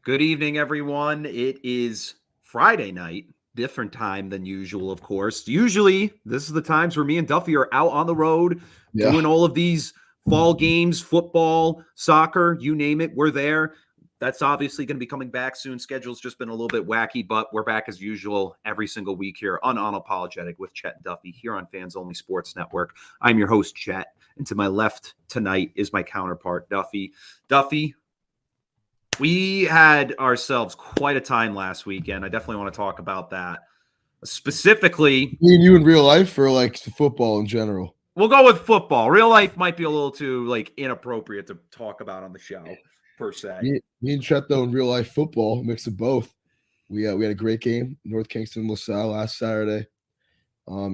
Good evening, everyone. It is Friday night, different time than usual, of course. Usually, this is the times where me and Duffy are out on the road doing all of these fall games, football, soccer, you name it, we're there. That's obviously going to be coming back soon. Schedule's just been a little bit wacky, but we're back as usual every single week here on Unapologetic with Chet and Duffy here on Fans Only Sports Network. I'm your host, Chet, and to my left tonight is my counterpart, Duffy. Duffy, we had ourselves quite a time last weekend. I definitely want to talk about that. Specifically, me and you in real life, or like football in general? We'll go with football. Real life might be a little too inappropriate to talk about on the show, per se. Me and Chet, though, in real life football, mix of both. We had a great game, North Kingston LaSalle last Saturday.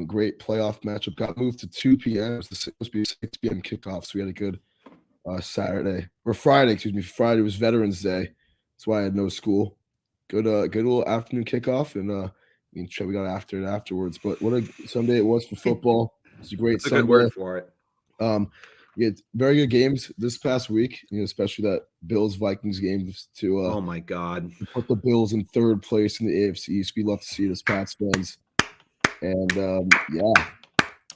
Great playoff matchup. Got moved to 2 p.m. It was supposed to be a 6 p.m. kickoff, so we had a good Friday. Friday was Veterans Day. That's why I had no school. Good little afternoon kickoff, and me and Chet, we got after it afterwards. But what a Sunday it was for football. It's a great That's a Sunday. good word for it. We had very good games this past week, especially that Bills-Vikings game to oh my God, put the Bills in third place in the AFC East. We love to see it as Pats fans. And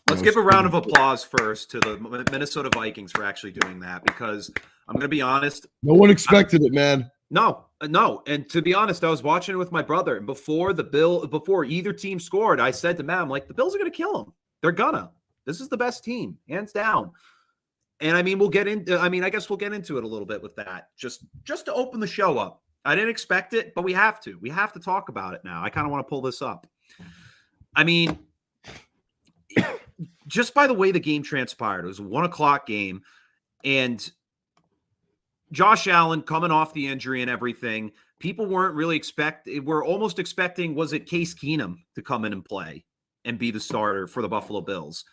let's give a round of applause first to the Minnesota Vikings for actually doing that, because I'm going to be honest. No one expected it, man. No. And to be honest, I was watching it with my brother, and before either team scored, I said to Matt, I'm like, the Bills are going to kill them. They're gonna. This is the best team, hands down. And I mean, I guess we'll get into it a little bit with that. Just to open the show up. I didn't expect it, but we have to. We have to talk about it now. I kind of want to pull this up. I mean, just by the way the game transpired, it was a 1:00 game, and Josh Allen coming off the injury and everything. People weren't really we're almost expecting, was it Case Keenum to come in and play and be the starter for the Buffalo Bills?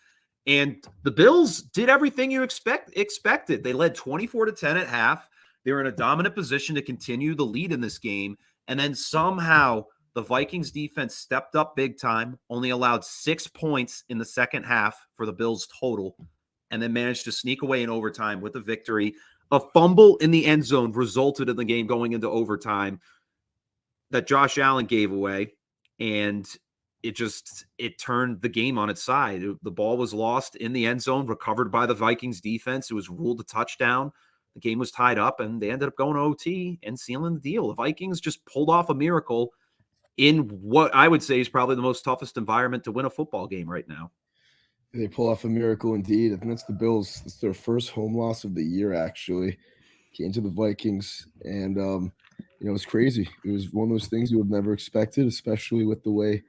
And the Bills did everything you expected. They led 24-10 at half. They were in a dominant position to continue the lead in this game. And then somehow the Vikings defense stepped up big time, only allowed 6 points in the second half for the Bills total, and then managed to sneak away in overtime with a victory. A fumble in the end zone resulted in the game going into overtime that Josh Allen gave away. And it turned the game on its side. The ball was lost in the end zone, recovered by the Vikings defense. It was ruled a touchdown. The game was tied up, and they ended up going to OT and sealing the deal. The Vikings just pulled off a miracle in what I would say is probably the most toughest environment to win a football game right now. They pull off a miracle indeed. I think that's the Bills. It's their first home loss of the year, actually. Came to the Vikings, and it was crazy. It was one of those things you would never expected, especially with the way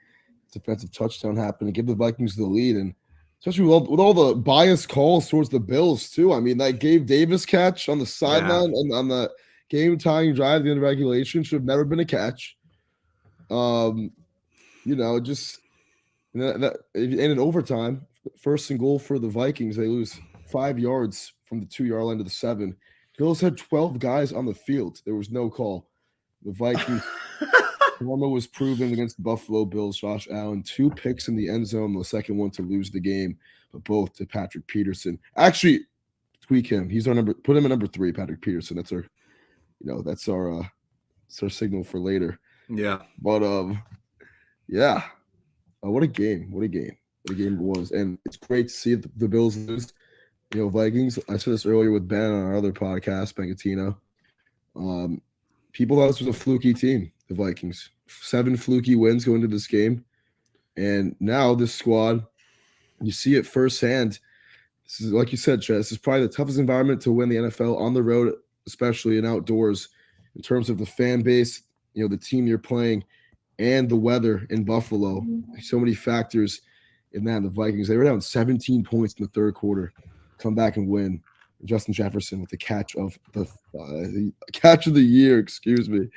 defensive touchdown happened to give the Vikings the lead, and especially with all the biased calls towards the Bills too. I mean, that Gabe Davis catch on the sideline and on the game-tying drive at the end of regulation should have never been a catch. And in overtime, first and goal for the Vikings, they lose 5 yards from the 2-yard line to the 7. Bills had 12 guys on the field. There was no call. The Vikings. Karma was proven against the Buffalo Bills. Josh Allen, 2 picks in the end zone, the second one to lose the game, but both to Patrick Peterson. Actually, tweak him. He's our put him at number 3, Patrick Peterson. That's our signal for later. Yeah. But what a game. What a game it was. And it's great to see the Bills lose. Vikings. I said this earlier with Ben on our other podcast, Bengatino. People thought this was a fluky team. The Vikings, 7 fluky wins going into this game, and now this squad, you see it firsthand. This is, like you said, Chet, this is probably the toughest environment to win the NFL on the road, especially in outdoors, in terms of the fan base, the team you're playing, and the weather in Buffalo. So many factors in that. The Vikings, they were down 17 points in the third quarter, come back and win. Justin Jefferson with the catch of the year. Excuse me.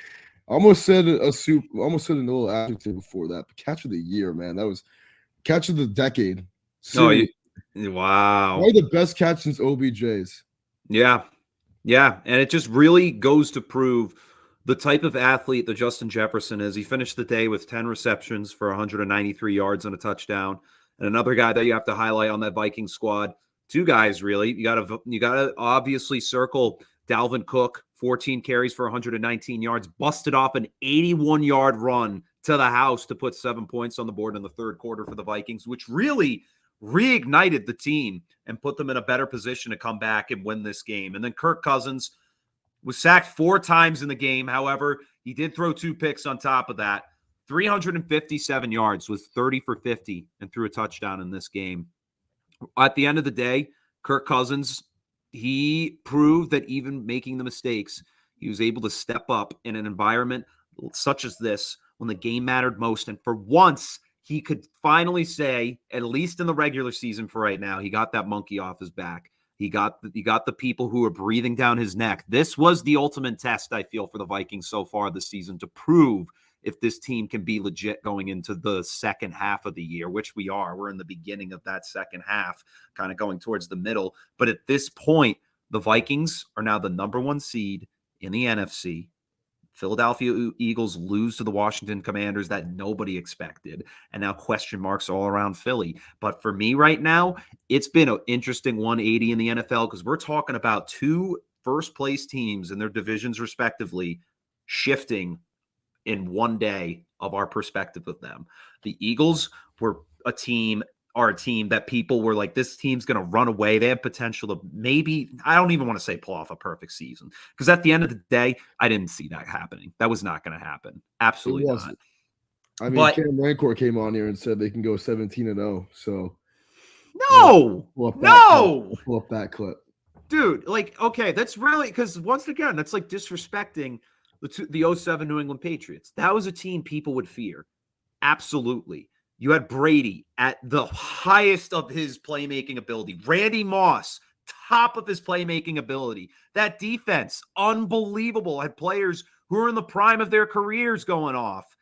Almost said a little adjective before that, but catch of the year, man. That was catch of the decade. Wow. Probably the best catch since OBJ's. Yeah. And it just really goes to prove the type of athlete that Justin Jefferson is. He finished the day with 10 receptions for 193 yards and a touchdown. And another guy that you have to highlight on that Vikings squad, 2 guys really. You got to obviously circle Dalvin Cook, 14 carries for 119 yards, busted off an 81-yard run to the house to put 7 points on the board in the third quarter for the Vikings, which really reignited the team and put them in a better position to come back and win this game. And then Kirk Cousins was sacked 4 times in the game. However, he did throw 2 picks on top of that. 357 yards, was 30 for 50, and threw a touchdown in this game. At the end of the day, Kirk Cousins, he proved that even making the mistakes, he was able to step up in an environment such as this when the game mattered most. And for once, he could finally say, at least in the regular season for right now, he got that monkey off his back. He got the people who are breathing down his neck. This was the ultimate test, I feel, for the Vikings so far this season to prove if this team can be legit going into the second half of the year, which we are. We're in the beginning of that second half, kind of going towards the middle. But at this point, the Vikings are now the number 1 seed in the NFC. Philadelphia Eagles lose to the Washington Commanders that nobody expected, and now question marks all around Philly. But for me right now, it's been an interesting 180 in the NFL because we're talking about 2 first-place teams in their divisions respectively shifting in one day of our perspective of them. The Eagles were a team that people were like, this team's going to run away. They have potential to maybe, I don't even want to say pull off a perfect season. Because at the end of the day, I didn't see that happening. That was not going to happen. Absolutely not. I mean, but Cam Rancor came on here and said they can go 17-0. So no, pull up that clip. Dude, like, okay, that's really, because once again, that's like disrespecting the 07 New England Patriots. That was a team people would fear. Absolutely. You had Brady at the highest of his playmaking ability. Randy Moss, top of his playmaking ability. That defense, unbelievable. Had players who were in the prime of their careers going off.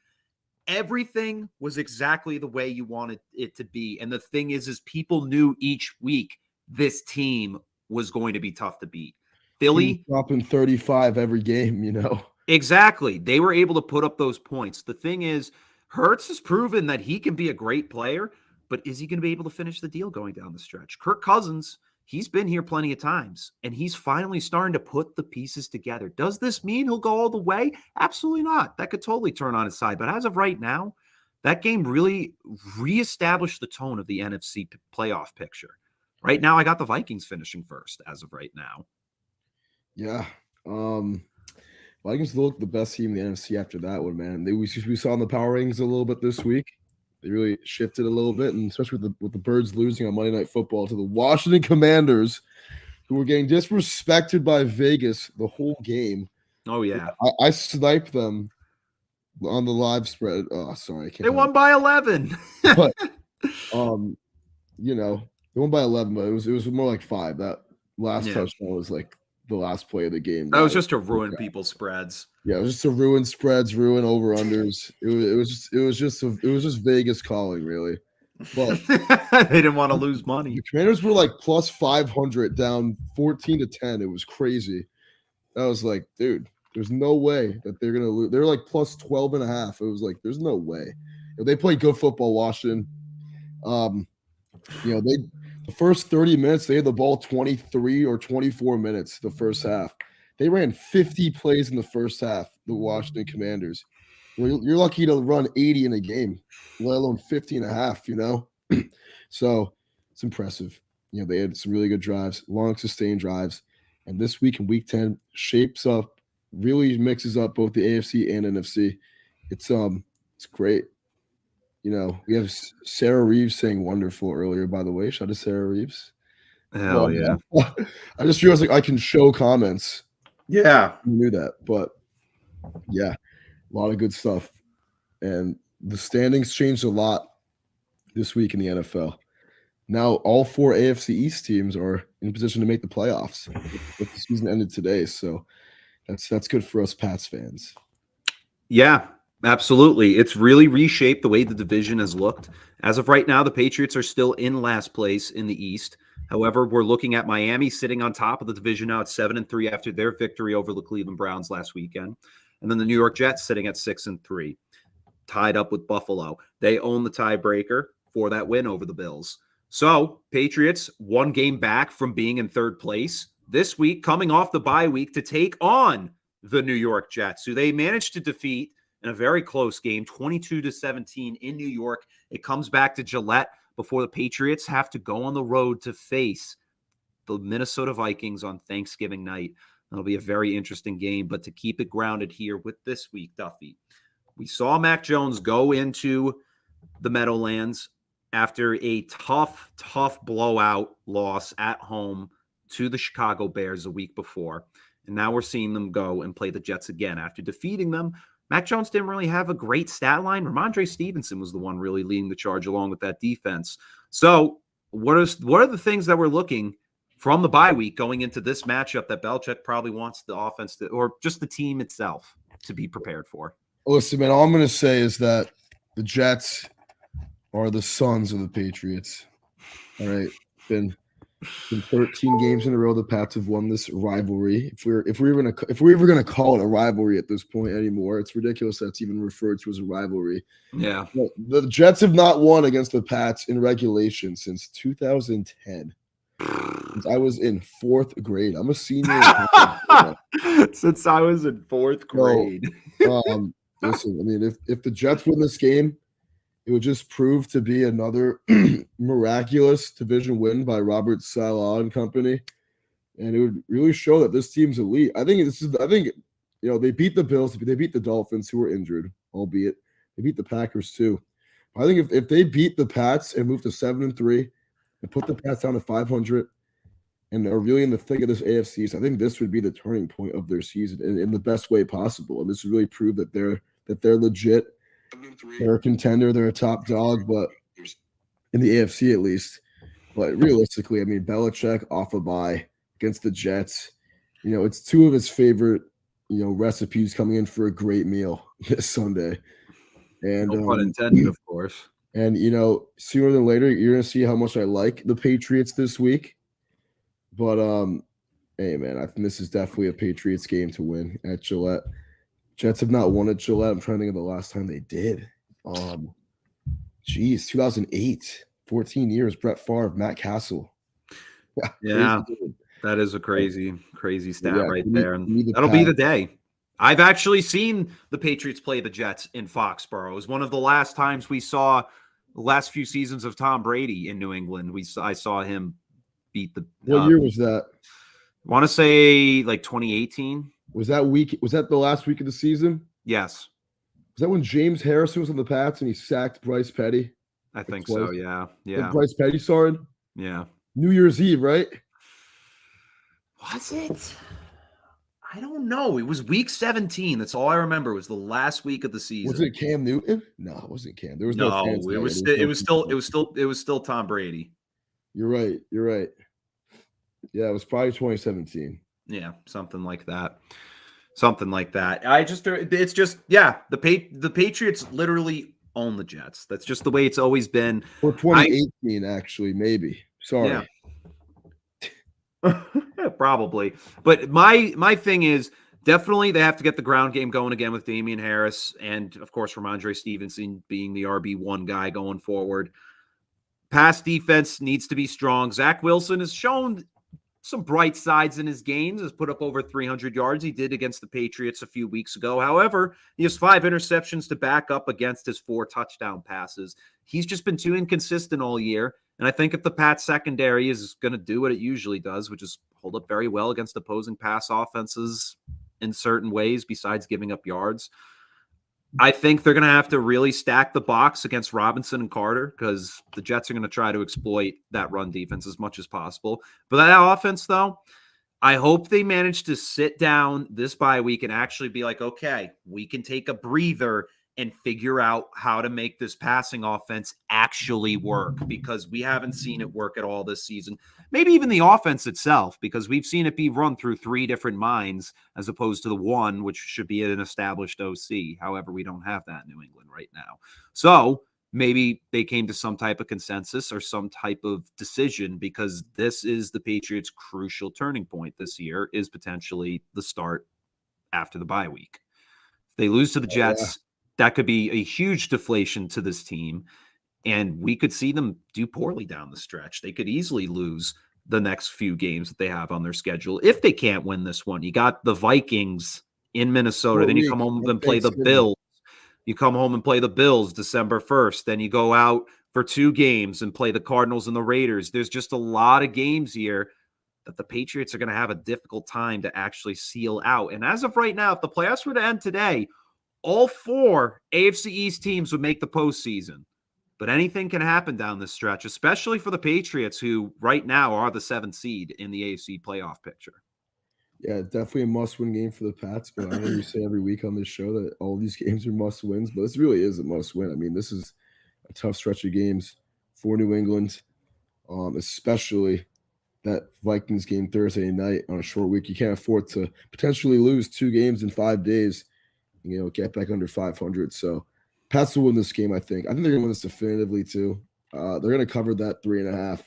Everything was exactly the way you wanted it to be. And the thing is people knew each week this team was going to be tough to beat. Philly dropping 35 every game, Exactly. They were able to put up those points. The thing is, Hurts has proven that he can be a great player, but is he going to be able to finish the deal going down the stretch? Kirk Cousins, he's been here plenty of times, and he's finally starting to put the pieces together. Does this mean he'll go all the way? Absolutely not. That could totally turn on its side. But as of right now, that game really reestablished the tone of the NFC playoff picture. Right now, I got the Vikings finishing first as of right now. Yeah. Vikings look the best team in the NFC after that one, man. We saw in the power rankings a little bit this week. They really shifted a little bit, and especially with the Birds losing on Monday Night Football to the Washington Commanders, who were getting disrespected by Vegas the whole game. Oh, yeah. I sniped them on the live spread. Oh, sorry. I can't. They won by 11. But, they won by 11, but it was more like 5. That last touchdown was like the last play of the game. That was just to ruin people's spreads. Yeah, it was just to ruin spreads, ruin over-unders. It was just Vegas calling, really. But they didn't want to lose money. The Commanders were like plus 500 down 14-10. It was crazy. I was like, dude, there's no way that they're gonna lose. They're like plus 12.5. It was like, there's no way. They played good football, Washington. The first 30 minutes, they had the ball 23 or 24 minutes the first half. They ran 50 plays in the first half, the Washington Commanders. You're lucky to run 80 in a game, let alone 50 and a half, So it's impressive. They had some really good drives, long sustained drives. And this week in week 10 really mixes up both the AFC and NFC. It's great. We have Sarah Reeves saying wonderful earlier, by the way. Shout out to Sarah Reeves. Hell yeah. I just realized I can show comments. Yeah. I knew that. But yeah, a lot of good stuff. And the standings changed a lot this week in the NFL. Now all 4 AFC East teams are in position to make the playoffs. If the season ended today. So that's good for us Pats fans. Yeah. Absolutely. It's really reshaped the way the division has looked. As of right now, the Patriots are still in last place in the East. However, we're looking at Miami sitting on top of the division now at 7-3 after their victory over the Cleveland Browns last weekend. And then the New York Jets sitting at 6-3, tied up with Buffalo. They own the tiebreaker for that win over the Bills. So Patriots 1 game back from being in third place this week, coming off the bye week to take on the New York Jets, who they managed to defeat in a very close game, 22-17 in New York. It comes back to Gillette before the Patriots have to go on the road to face the Minnesota Vikings on Thanksgiving night. It'll be a very interesting game, but to keep it grounded here with this week, Duffy, we saw Mac Jones go into the Meadowlands after a tough blowout loss at home to the Chicago Bears a week before. And now we're seeing them go and play the Jets again. After defeating them, Mac Jones didn't really have a great stat line. Ramondre Stevenson was the one really leading the charge along with that defense. So what are the things that we're looking from the bye week going into this matchup that Belichick probably wants the offense to, or just the team itself, to be prepared for? Listen, man, all I'm going to say is that the Jets are the sons of the Patriots. All right. Been 13 games in a row the Pats have won this rivalry. If we're ever gonna call it a rivalry at this point anymore, it's ridiculous that's even referred to as a rivalry. Yeah. The Jets have not won against the Pats in regulation since 2010. Since I was in 4th grade. I'm a senior. Since I was in 4th grade. Listen, I mean, if the Jets win this game, it would just prove to be another miraculous division win by Robert Saleh and company, and it would really show that this team's elite. I think they beat the Bills, they beat the Dolphins, who were injured, albeit they beat the Packers too. I think if they beat the Pats and move to 7-3 and put the Pats down to 500 and are really in the thick of this AFC East, I think this would be the turning point of their season in the best way possible, and this would really prove that they're legit. They're a contender. They're a top dog, but in the AFC at least. But realistically, I mean, Belichick off a bye against the Jets. It's 2 of his favorite, recipes coming in for a great meal this Sunday. And no pun intended, of course. And sooner than later, you're gonna see how much I like the Patriots this week. But hey, man, I think this is definitely a Patriots game to win at Gillette. Jets have not won at Gillette. I'm trying to think of the last time they did. 2008, 14 years. Brett Favre, Matt Castle. Yeah, that is a crazy stat there. And that'll be the day. I've actually seen the Patriots play the Jets in Foxborough. It was one of the last times we saw the last few seasons of Tom Brady in New England. I saw him beat the. What year was that? I want to say like 2018. Was that the last week of the season? Yes. Was that when James Harrison was on the Pats and he sacked Bryce Petty? I think so, yeah. When Bryce Petty started? Yeah. New Year's Eve, right? Was it? I don't know. It was week 17. That's all I remember. Was the last week of the season. Was it Cam Newton? No, it wasn't Cam. There was no fans. It was still Tom Brady. You're right. Yeah, it was probably 2017. Yeah, something like that. The Patriots literally own the Jets. That's just the way it's always been. Or 2018, actually, maybe. Sorry. Yeah. Probably. But my thing is definitely they have to get the ground game going again with Damian Harris and, of course, Ramondre Stevenson being the RB1 guy going forward. Pass defense needs to be strong. Zach Wilson has shown some bright sides in his games, has put up over 300 yards. He did against the Patriots a few weeks ago. However, he has 5 interceptions to back up against his 4 touchdown passes. He's just been too inconsistent all year. And I think if the Pats secondary is going to do what it usually does, which is hold up very well against opposing pass offenses in certain ways besides giving up yards, I think they're going to have to really stack the box against Robinson and Carter because the Jets are going to try to exploit that run defense as much as possible. But that offense, though, I hope they manage to sit down this bye week and actually be like, okay, we can take a breather and figure out how to make this passing offense actually work because we haven't seen it work at all this season. Maybe even the offense itself, because we've seen it be run through 3 different minds as opposed to the one, which should be an established OC. However, we don't have that in New England right now. So maybe they came to some type of consensus or some type of decision because this is the Patriots' crucial turning point this year is potentially the start after the bye week. If they lose to the Jets, that could be a huge deflation to this team, and we could see them do poorly down the stretch. They could easily lose the next few games that they have on their schedule if they can't win this one. You got the Vikings in Minnesota. Short Then you week, come home and and play the Thanksgiving. Bills. You come home and play the Bills December 1st. Then you go out for 2 games and play the Cardinals and the Raiders. There's just a lot of games here that the Patriots are going to have a difficult time to actually seal out. And as of right now, if the playoffs were to end today, all 4 AFC East teams would make the postseason. But anything can happen down this stretch, especially for the Patriots, who right now are the 7th seed in the AFC playoff picture. Yeah, definitely a must-win game for the Pats. But I know you say every week on this show that all these games are must-wins, but this really is a must-win. I mean, this is a tough stretch of games for New England, especially that Vikings game Thursday night on a short week. You can't afford to potentially lose 2 games in 5 days, get back under 500. So Pats will win this game, I think. I think they're going to win this definitively, too. They're going to cover that 3.5.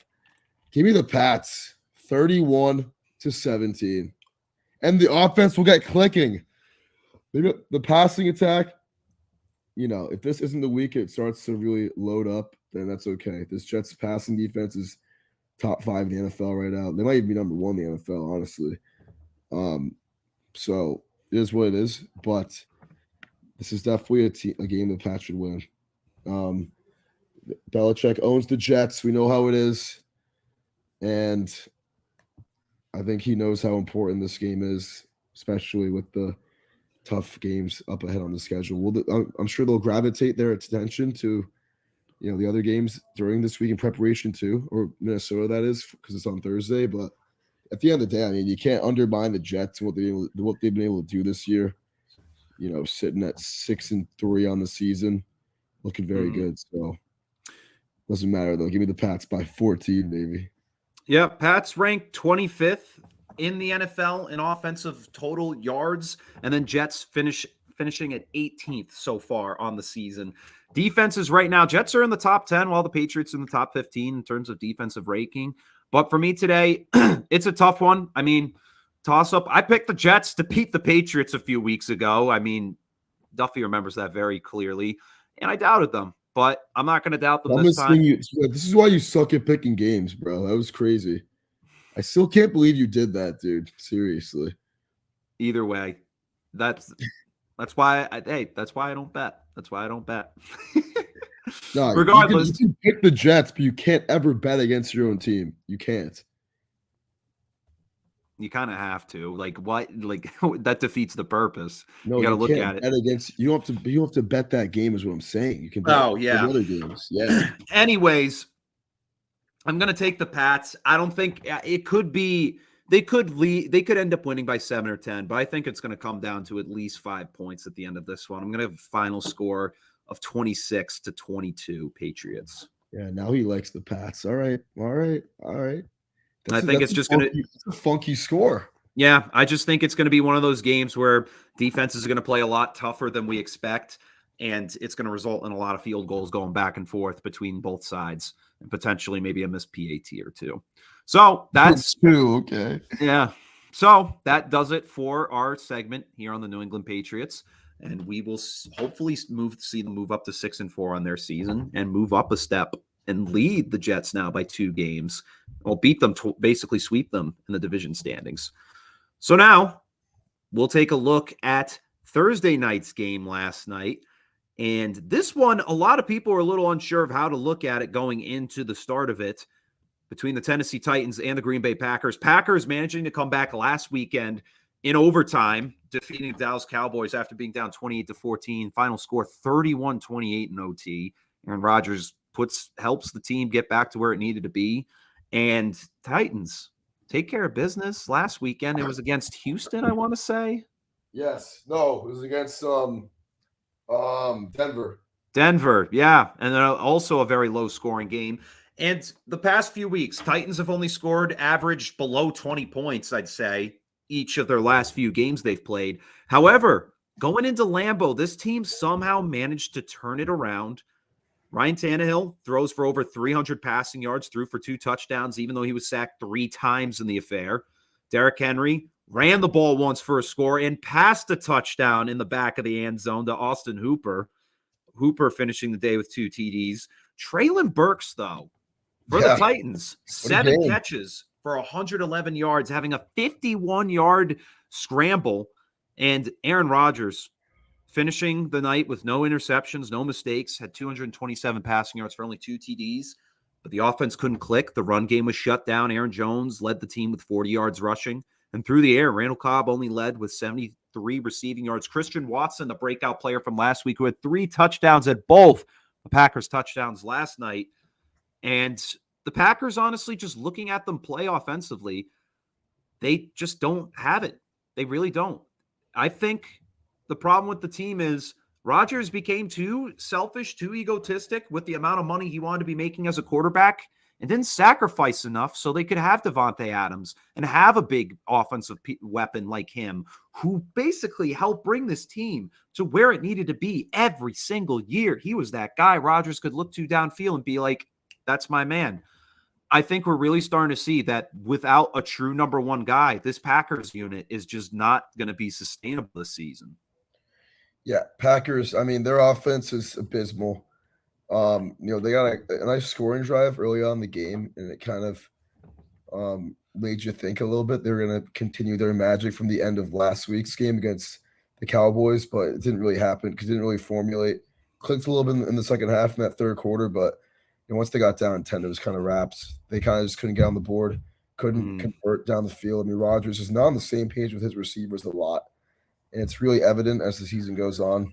Give me the Pats, 31-17. And the offense will get clicking. The passing attack, if this isn't the week it starts to really load up, then that's okay. This Jets passing defense is top 5 in the NFL right now. They might even be number 1 in the NFL, honestly. So it is what it is, but this is definitely a game the Pats should win. Belichick owns the Jets. We know how it is. And I think he knows how important this game is, especially with the tough games up ahead on the schedule. I'm sure they'll gravitate their attention to, the other games during this week in preparation too, or Minnesota, that is, because it's on Thursday. But at the end of the day, I mean, you can't undermine the Jets and what they've been able to do this year. Sitting at 6-3 on the season, looking very good. So doesn't matter though. Give me the Pats by 14, baby. Yeah, Pats ranked 25th in the NFL in offensive total yards, and then Jets finishing at 18th so far on the season. Defenses right now, Jets are in the top 10, while the Patriots are in the top 15 in terms of defensive ranking. But for me today, it's a tough one. I mean, toss-up. I picked the Jets to beat the Patriots a few weeks ago. I mean, Duffy remembers that very clearly, and I doubted them. But I'm not going to doubt them this time. This is why you suck at picking games, bro. That was crazy. I still can't believe you did that, dude. Seriously. Either way, that's why I don't bet. That's why I don't bet. No, regardless, you can pick the Jets, but you can't ever bet against your own team. You can't. You kind of have to. Like what? Like that defeats the purpose. No, you got to look can't at it. Bet against, you don't have to bet that game, is what I'm saying. You can bet other games. Yeah. Anyways, I'm gonna take the Pats. I don't think it could be. They could lead. They could end up winning by 7 or 10, but I think it's going to come down to at least 5 points at the end of this one. I'm going to have a final score of 26-22 Patriots. Yeah. Now he likes the Pats. All right. I think it's just it's a funky score. Yeah, I just think it's going to be one of those games where defenses are going to play a lot tougher than we expect, and it's going to result in a lot of field goals going back and forth between both sides, and potentially maybe a missed PAT or 2. So that's 2. Okay. Yeah. So that does it for our segment here on the New England Patriots, and we will hopefully see them move up to 6-4 on their season and move up a step and lead the Jets now by 2 games. Or beat them, basically sweep them in the division standings. So now we'll take a look at Thursday night's game last night. And this one, a lot of people are a little unsure of how to look at it going into the start of it between the Tennessee Titans and the Green Bay Packers. Packers managing to come back last weekend in overtime, defeating the Dallas Cowboys after being down 28-14. Final score 31-28 in OT. Aaron Rodgers helps the team get back to where it needed to be. And Titans take care of business last weekend. It was against Houston, I want to say. Yes. No, it was against Denver. Denver, yeah. And then also a very low-scoring game. And the past few weeks, Titans have only scored average below 20 points, I'd say, each of their last few games they've played. However, going into Lambeau, this team somehow managed to turn it around. Ryan Tannehill throws for over 300 passing yards, threw for 2 touchdowns, even though he was sacked 3 times in the affair. Derrick Henry ran the ball once for a score and passed a touchdown in the back of the end zone to Austin Hooper. Hooper finishing the day with 2 TDs. Treylon Burks, though, for the Titans, 7 catches for 111 yards, having a 51-yard scramble And Aaron Rodgers finishing the night with no interceptions, no mistakes, had 227 passing yards for only 2 TDs. But the offense couldn't click. The run game was shut down. Aaron Jones led the team with 40 yards rushing. And through the air, Randall Cobb only led with 73 receiving yards. Christian Watson, the breakout player from last week, who had 3 touchdowns at both the Packers touchdowns last night. And the Packers, honestly, just looking at them play offensively, they just don't have it. They really don't. I think the problem with the team is Rodgers became too selfish, too egotistic with the amount of money he wanted to be making as a quarterback and didn't sacrifice enough so they could have Devontae Adams and have a big offensive weapon like him who basically helped bring this team to where it needed to be every single year. He was that guy Rodgers could look to downfield and be like, that's my man. I think we're really starting to see that without a true number one guy, this Packers unit is just not going to be sustainable this season. Yeah, Packers, I mean, their offense is abysmal. They got a nice scoring drive early on in the game, and it kind of made you think a little bit. They're going to continue their magic from the end of last week's game against the Cowboys, but it didn't really happen because it didn't really formulate. Clicked a little bit in the second half in that third quarter, but once they got down 10, it was kind of wraps. They kind of just couldn't get on the board, couldn't convert down the field. I mean, Rodgers is not on the same page with his receivers a lot. And it's really evident as the season goes on.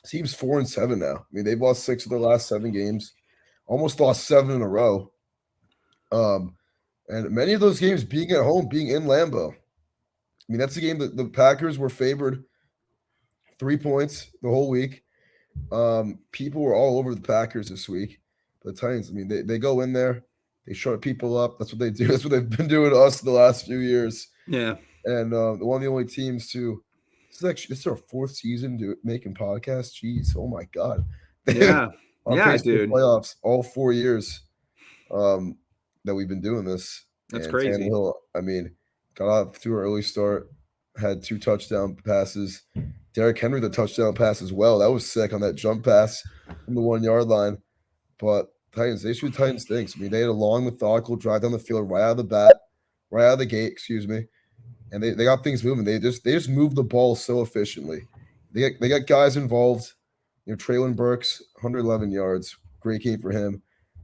Team's 4-7 now. I mean, they've lost 6 of their last 7 games, almost lost 7 in a row. And many of those games being at home, being in Lambeau. I mean, that's a game that the Packers were favored 3 points the whole week. People were all over the Packers this week. The Titans, I mean, they go in there, they shut people up. That's what they do. That's what they've been doing to us the last few years. Yeah. And one of the only teams to this is our 4th season making podcasts. Jeez, oh my God. Yeah. Yeah, dude. Playoffs all 4 years that we've been doing this. That's and crazy. Tannehill, I mean, got off to an early start, had 2 touchdown passes. Derrick Henry, the touchdown pass as well. That was sick on that jump pass from the 1-yard line. But Titans, they shoot Titans things. I mean, they had a long, methodical drive down the field right out of the gate, and they got things moving. They just moved the ball so efficiently. They got guys involved. Traylon Burks, 111 yards, great game for him.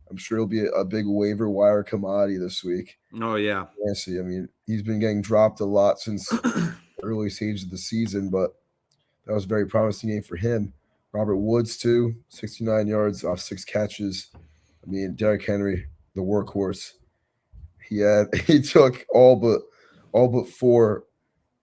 I'm sure he'll be a big waiver wire commodity this week. Oh yeah, I mean, he's been getting dropped a lot since the early stages of the season, but that was a very promising game for him. Robert Woods too, 69 yards off 6 catches. I mean, Derrick Henry, the workhorse. He took all but 4,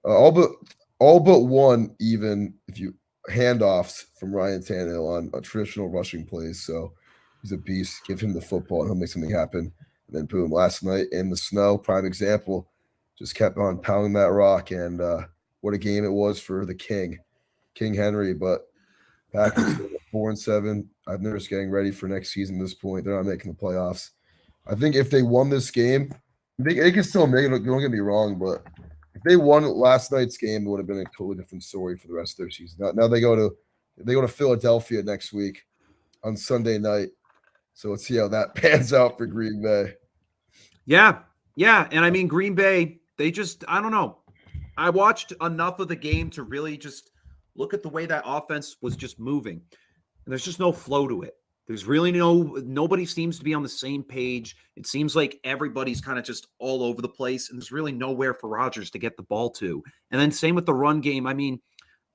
all but 1 even if you handoffs from Ryan Tannehill on traditional rushing plays. So he's a beast. Give him the football and he'll make something happen. And then boom, last night in the snow, prime example, just kept on pounding that rock. And what a game it was for the King Henry. But Packers 4-7. I've noticed getting ready for next season at this point. They're not making the playoffs. I think if they won this game, they can still make it. Don't get me wrong, but if they won last night's game, it would have been a totally different story for the rest of their season. Now they go to Philadelphia next week on Sunday night. So let's see how that pans out for Green Bay. Yeah. And I mean, Green Bay, I don't know. I watched enough of the game to really just look at the way that offense was just moving. And there's just no flow to it. There's really nobody seems to be on the same page. It seems like everybody's kind of just all over the place, and there's really nowhere for Rodgers to get the ball to. And then same with the run game. I mean,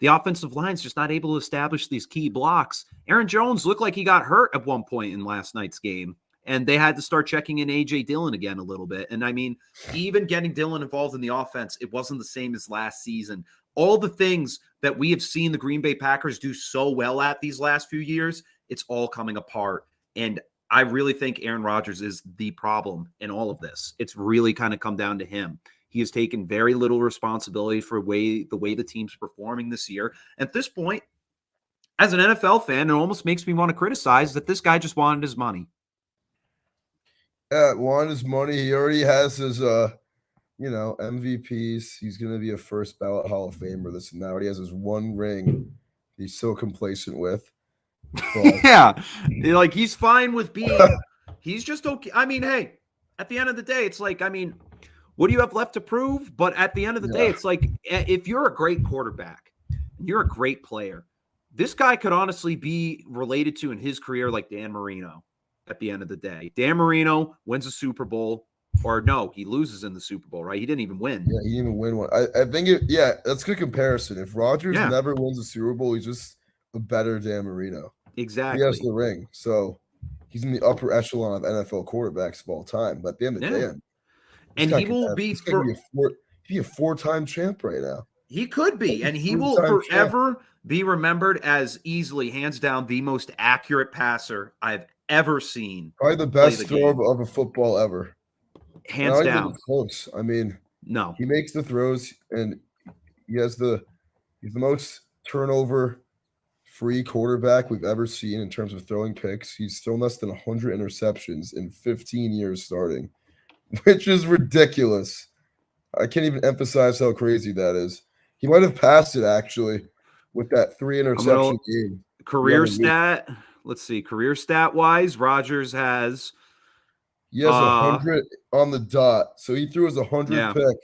the offensive line's just not able to establish these key blocks. Aaron Jones looked like he got hurt at one point in last night's game, and they had to start checking in A.J. Dillon again a little bit. And I mean, even getting Dillon involved in the offense, it wasn't the same as last season. All the things that we have seen the Green Bay Packers do so well at these last few years, it's all coming apart. And I really think Aaron Rodgers is the problem in all of this. It's really kind of come down to him. He has taken very little responsibility for the way the team's performing this year. At this point, as an NFL fan, it almost makes me want to criticize that this guy just wanted his money. Yeah, wanted his money. He already has his MVPs. He's going to be a first ballot Hall of Famer. This and that. He has his 1 ring he's so complacent with. But, yeah. Like, he's fine with being – he's just okay. I mean, hey, at the end of the day, it's like, I mean, What do you have left to prove? But at the end of the day, Yeah. it's like if you're a great quarterback, you're a great player. This guy could honestly be related to in his career like Dan Marino at the end of the day. Dan Marino wins a Super Bowl, or no, he loses in the Super Bowl, right? He didn't even win. Yeah, he didn't even win one. I think that's a good comparison. If Rodgers never wins a Super Bowl, he's just a better Dan Marino. Exactly. He has the ring. So he's in the upper echelon of NFL quarterbacks of all time. But at the end of the day, and he will be a four-time champ right now. He could be, and he will forever be remembered as easily, hands down, the most accurate passer I've ever seen. Probably the best throw of a football ever. Hands down. Even close. I mean, no. He makes the throws, and he's the most turnover-free quarterback we've ever seen in terms of throwing picks. He's thrown less than 100 interceptions in 15 years starting, which is ridiculous. I can't even emphasize how crazy that is. He might have passed it, actually, with that 3 interception game. Career stat. Let's see. Career stat-wise, Rodgers has... He has 100 on the dot. So he threw his 100th pick.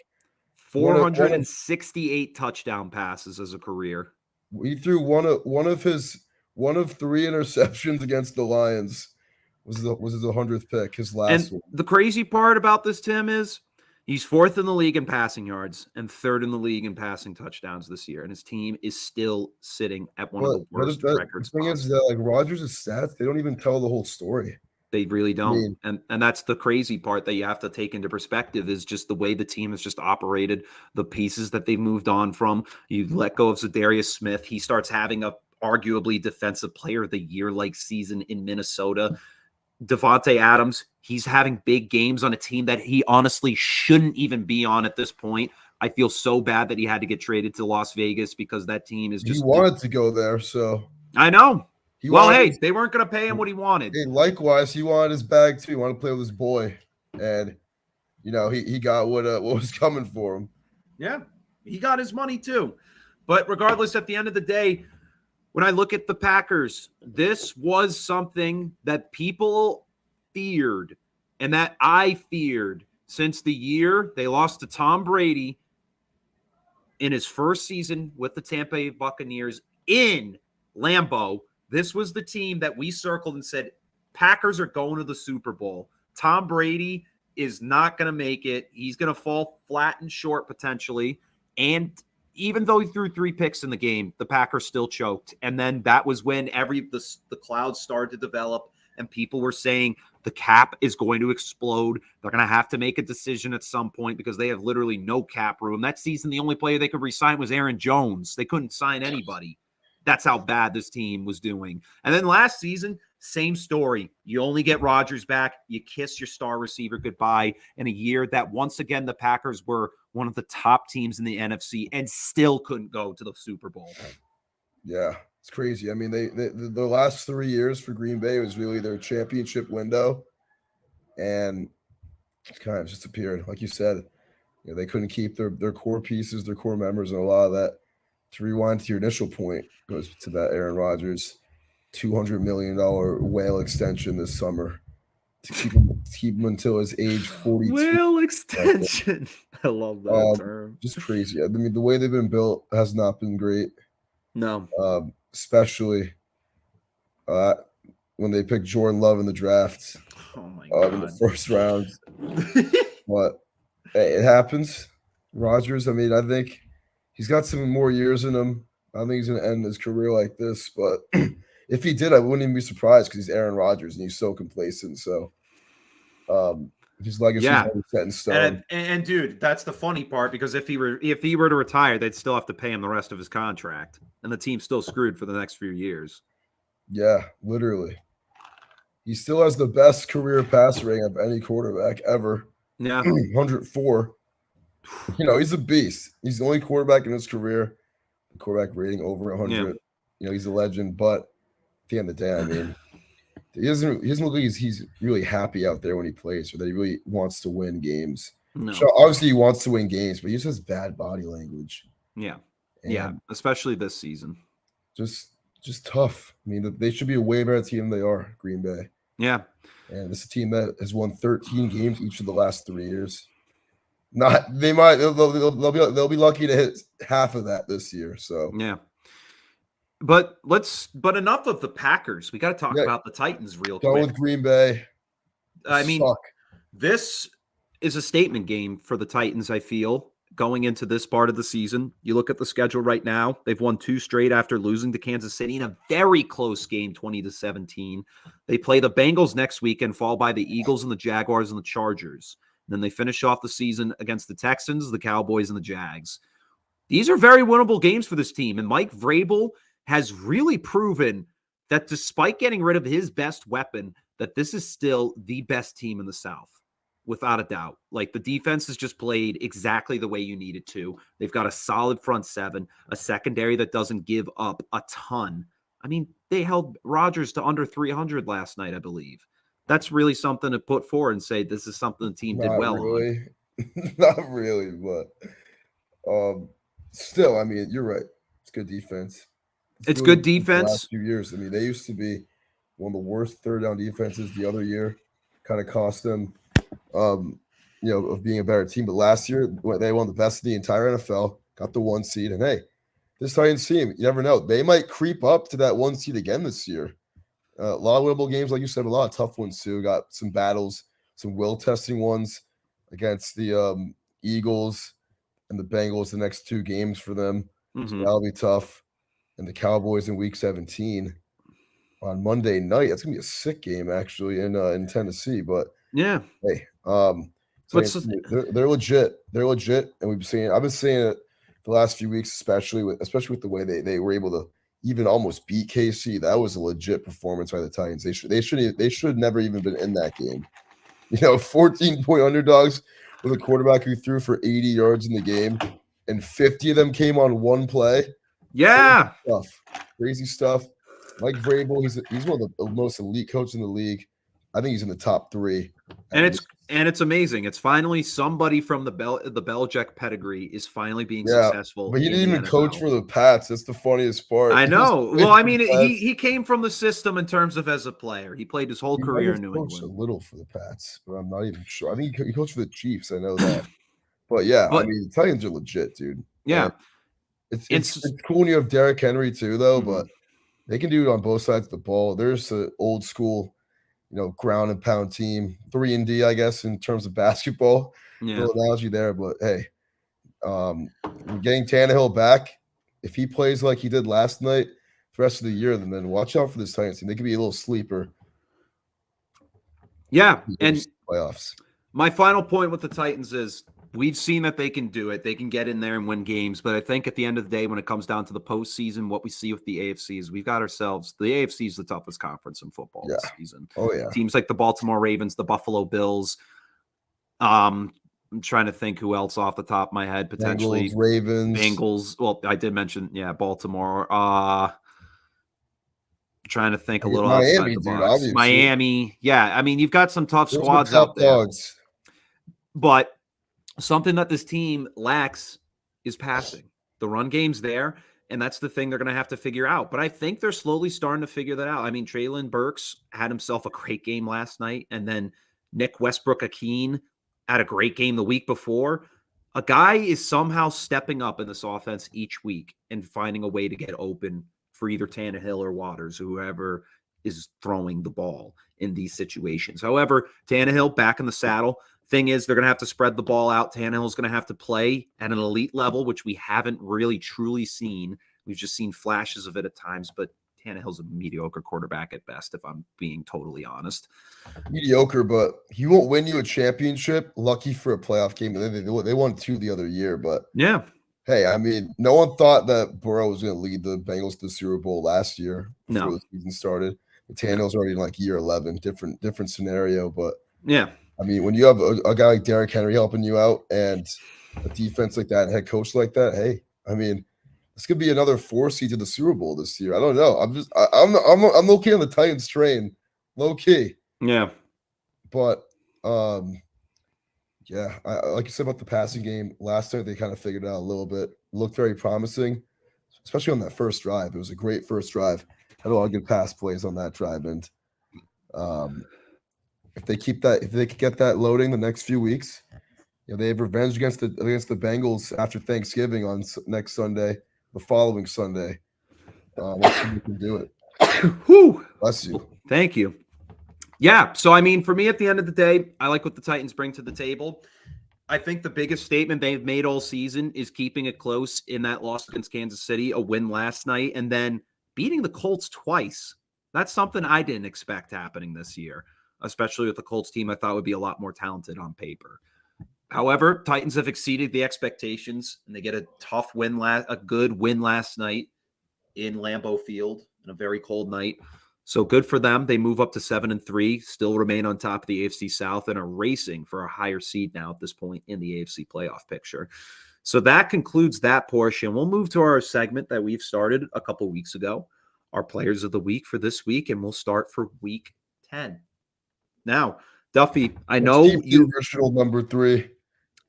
468 touchdown passes as a career. He threw one of 3 interceptions against the Lions. Was his 100th pick, his last one. The crazy part about this, Tim, is he's 4th in the league in passing yards and 3rd in the league in passing touchdowns this year, and his team is still sitting at one of the worst records. The thing is that Rodgers' stats, they don't even tell the whole story. They really don't. And that's the crazy part that you have to take into perspective is just the way the team has just operated, the pieces that they've moved on from. You let go of Zadarius Smith. He starts having a arguably defensive player of the year like season in Minnesota. Devontae Adams, he's having big games on a team that he honestly shouldn't even be on at this point. I feel so bad that he had to get traded to Las Vegas because that team is just... He wanted to go there, so... I know. They weren't going to pay him what he wanted. Hey, likewise, he wanted his bag too. He wanted to play with his boy, and he got what was coming for him. Yeah, he got his money too. But regardless, at the end of the day, when I look at the Packers, this was something that people feared and that I feared since the year they lost to Tom Brady in his first season with the Tampa Bay Buccaneers in Lambeau. This was the team that we circled and said, Packers are going to the Super Bowl. Tom Brady is not going to make it. He's going to fall flat and short potentially. And even though he threw 3 picks in the game, the Packers still choked. And then that was when the clouds started to develop and people were saying the cap is going to explode. They're going to have to make a decision at some point because they have literally no cap room. That season, the only player they could re-sign was Aaron Jones. They couldn't sign anybody. That's how bad this team was doing. And then last season, same story. You only get Rodgers back. You kiss your star receiver goodbye in a year that once again, the Packers were one of the top teams in the NFC and still couldn't go to the Super Bowl. Yeah, it's crazy. I mean, the last 3 years for Green Bay was really their championship window. And it's kind of just appeared. Like you said, they couldn't keep their core pieces, their core members, and a lot of that. To rewind to your initial point, goes to that Aaron Rodgers $200 million whale extension this summer to keep him until his age 42. Whale extension. I love that term. Just crazy. I mean, the way they've been built has not been great. No. Especially when they picked Jordan Love in the draft. Oh my God. In the first round. But hey, it happens. Rodgers, I mean, I think he's got some more years in him. I don't think he's going to end his career like this. But if he did, I wouldn't even be surprised because he's Aaron Rodgers and he's so complacent. So his legacy is already set in stone. And dude, that's the funny part because if he were to retire, they'd still have to pay him the rest of his contract. And the team's still screwed for the next few years. Yeah, literally. He still has the best career pass rating of any quarterback ever. Yeah. 104. He's a beast. He's the only quarterback in his career, quarterback rating over 100. Yeah. He's a legend. But at the end of the day, I mean, he doesn't look like he's really happy out there when he plays or that he really wants to win games. No. So obviously he wants to win games, but he just has bad body language. Yeah. And especially this season. Just tough. I mean, they should be a way better team than they are, Green Bay. Yeah. And this is a team that has won 13 games each of the last 3 years. They might. They'll be lucky to hit half of that this year. So Yeah. But enough of the Packers. We got to talk yeah, about the Titans real go quick. with Green Bay. I mean, Suck. this is a statement game for the Titans, I feel, going into this part of the season. You look at the schedule right now, they've won 2 straight after losing to Kansas City in a very close game, 20-17. They play the Bengals next week and fall by the Eagles and the Jaguars and the Chargers. And then they finish off the season against the Texans, the Cowboys, and the Jags. These are very winnable games for this team. And Mike Vrabel has really proven that despite getting rid of his best weapon, that this is still the best team in the South, without a doubt. Like, the defense has just played exactly the way you need it to. They've got a solid front seven, a secondary that doesn't give up a ton. I mean, they held Rodgers to under 300 last night, I believe. That's really something to put forward and say this is something the team did Not well really. on. Not really, but still, I mean, you're right. It's good defense. It's good The last defense. few years. I mean, they used to be one of the worst third down defenses the other year. Kind of cost them, of being a better team. But last year, they won the best in the entire NFL, got the 1 seed. And hey, this Titans team, you never know. They might creep up to that 1 seed again this year. A lot of winnable games, like you said, a lot of tough ones too. Got some battles, some will testing ones against the Eagles and the Bengals. The next 2 games for them, so that'll be tough. And the Cowboys in Week 17 on Monday night. That's gonna be a sick game actually in Tennessee. But yeah, hey, they're legit. They're legit, and I've been seeing it the last few weeks, especially with the way they were able to even almost beat KC. That was a legit performance by the Titans. They should never even been in that game. 14-point underdogs with a quarterback who threw for 80 yards in the game, and 50 of them came on one play. Yeah. Crazy stuff. Mike Vrabel, he's one of the most elite coaches in the league. I think he's in the top 3. And it's amazing. It's finally somebody from the Belichick pedigree is finally being successful. But he didn't even coach for the Pats. That's the funniest part. I know. Well, I mean, he came from the system in terms of as a player. He played his whole career in New England. A little for the Pats, but I'm not even sure. I think he coached for the Chiefs. I know that. But yeah, I mean, the Titans are legit, dude. Yeah. And it's cool when you have Derrick Henry too, though. Mm-hmm. But they can do it on both sides of the ball. There's an old school, ground and pound team, 3-and-D, I guess, in terms of basketball. Yeah. Little analogy there, but hey, getting Tannehill back, if he plays like he did last night, the rest of the year, then watch out for this Titans team. They could be a little sleeper. Yeah, and playoffs. My final point with the Titans is we've seen that they can do it. They can get in there and win games. But I think at the end of the day, when it comes down to the postseason, what we see with the AFC is we've got ourselves – the AFC is the toughest conference in football this season. Oh, yeah. Teams like the Baltimore Ravens, the Buffalo Bills. I'm trying to think who else off the top of my head potentially. Bengals, Ravens. Bengals. Well, I did mention, Baltimore. Trying to think a little outside the box. Obviously. Miami. Yeah, I mean, you've got some tough squads out there. Dogs. But something that this team lacks is passing. The run game's there, and that's the thing they're going to have to figure out. But I think they're slowly starting to figure that out. I mean, Treylon Burks had himself a great game last night, and then Nick Westbrook-Akeen had a great game the week before. A guy is somehow stepping up in this offense each week and finding a way to get open for either Tannehill or Waters, whoever is throwing the ball in these situations. However, Tannehill back in the saddle. Thing is, they're going to have to spread the ball out. Tannehill's going to have to play at an elite level, which we haven't really truly seen. We've just seen flashes of it at times, but Tannehill's a mediocre quarterback at best, if I'm being totally honest. Mediocre, but he won't win you a championship. Lucky for a playoff game. They won 2 the other year, but yeah. Hey, I mean, no one thought that Burrow was going to lead the Bengals to the Super Bowl last year before the season started. Tannehill's already in like year 11, different scenario. But yeah, I mean, when you have a guy like Derrick Henry helping you out and a defense like that, and head coach like that, hey, I mean, this could be another 4 seed to the Super Bowl this year. I don't know. I'm low key on the Titans train, low key. Yeah, but yeah, like you said about the passing game, last night they kind of figured it out a little bit. Looked very promising, especially on that first drive. It was a great first drive. Had a lot of good pass plays on that drive. And if they could get that loading the next few weeks, They have revenge against the Bengals after Thanksgiving on next Sunday, the following Sunday. Let's see if we can do it. Whew. Bless you. Thank you. Yeah. So, I mean, for me, at the end of the day, I like what the Titans bring to the table. I think the biggest statement they've made all season is keeping it close in that loss against Kansas City, a win last night, and then beating the Colts twice. That's something I didn't expect happening this year, especially with the Colts team I thought would be a lot more talented on paper. However, Titans have exceeded the expectations, and they get a tough win, a good win last night in Lambeau Field in a very cold night. So good for them. They move up to 7-3, still remain on top of the AFC South, and are racing for a higher seed now at this point in the AFC playoff picture. So that concludes that portion. We'll move to our segment that we've started a couple weeks ago, our players of the week for this week, and we'll start for week 10. Now, Duffy, I know you original number 3.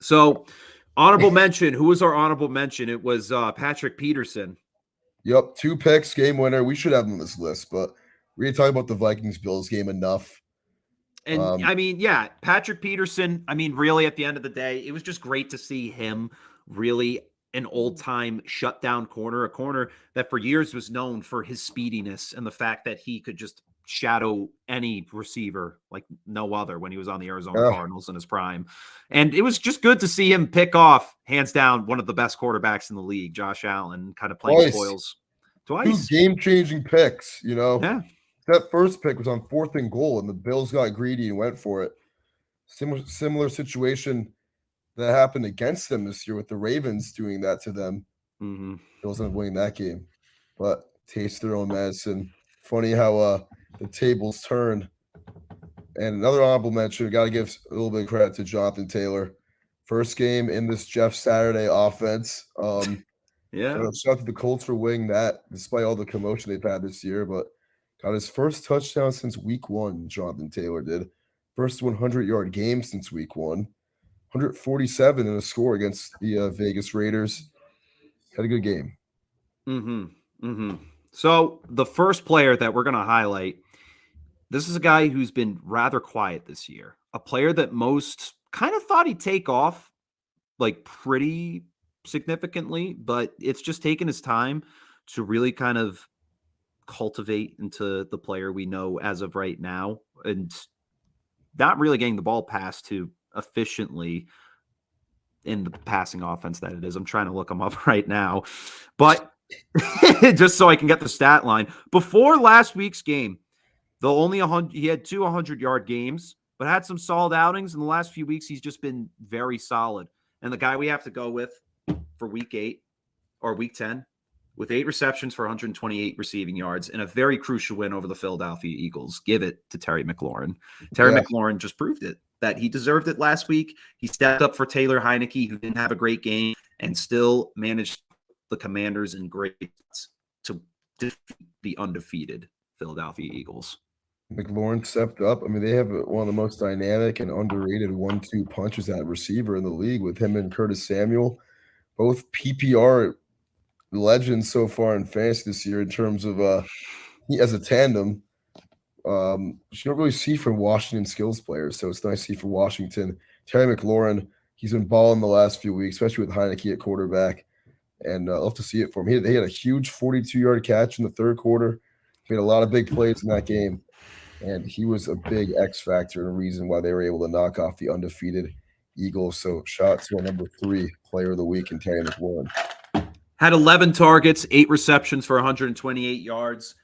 So, honorable mention. Who was our honorable mention? It was Patrick Peterson. Yep, 2 picks, game winner. We should have him on this list, but we didn't talk about the Vikings-Bills game enough. And I mean, yeah, Patrick Peterson, I mean, really, at the end of the day, it was just great to see him really an old-time shutdown corner, a corner that for years was known for his speediness and the fact that he could just shadow any receiver like no other when he was on the Arizona Cardinals in his prime. And it was just good to see him pick off, hands down, one of the best quarterbacks in the league, Josh Allen, kind of playing spoils. Twice. 2 game-changing picks, Yeah. That first pick was on 4th and goal, and the Bills got greedy and went for it. Similar situation that happened against them this year with the Ravens doing that to them. Mm-hmm. Bills ended up winning that game, but taste their own medicine. Funny how the tables turn. And another honorable mention, we got to give a little bit of credit to Jonathan Taylor. First game in this Jeff Saturday offense. Yeah. Shout out to the Colts for winning that, despite all the commotion they've had this year. But got his first touchdown since week 1, Jonathan Taylor did. First 100-yard game since week 1. 147 in a score against the Vegas Raiders. Had a good game. Mm-hmm. Mm-hmm. So the first player that we're going to highlight, this is a guy who's been rather quiet this year. A player that most kind of thought he'd take off like pretty significantly, but it's just taken his time to really kind of cultivate into the player we know as of right now, and not really getting the ball passed to efficiently in the passing offense that it is. I'm trying to look him up right now, but just so I can get the stat line. Before last week's game, he had 2 100-yard games, but had some solid outings. In the last few weeks, he's just been very solid. And the guy we have to go with for week 8 or week 10, with 8 receptions for 128 receiving yards and a very crucial win over the Philadelphia Eagles. Give it to Terry McLaurin. Terry McLaurin just proved it, that he deserved it last week. He stepped up for Taylor Heineke, who didn't have a great game, and still managed the Commanders in great to defeat the undefeated Philadelphia Eagles. McLaurin stepped up. I mean, they have one of the most dynamic and underrated 1-2 punches at receiver in the league with him and Curtis Samuel, both PPR legends so far in fantasy this year in terms of as a tandem. You don't really see from Washington skills players, so it's nice to see for Washington. Terry McLaurin, he's been balling the last few weeks, especially with Heineke at quarterback, and I'll have to see it for him. He had a huge 42-yard catch in the third quarter. He made a lot of big plays in that game, and he was a big X factor and a reason why they were able to knock off the undefeated Eagles. So shout out to our number 3 player of the week in Terry McLaurin. Had 11 targets, 8 receptions for 128 yards.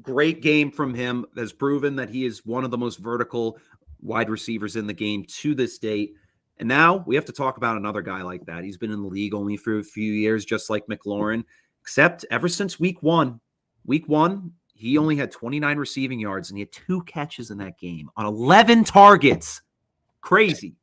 Great game from him. Has proven that he is one of the most vertical wide receivers in the game to this date. And now we have to talk about another guy like that. He's been in the league only for a few years, just like McLaurin, except ever since week 1. Week 1, he only had 29 receiving yards, and he had 2 catches in that game on 11 targets. Crazy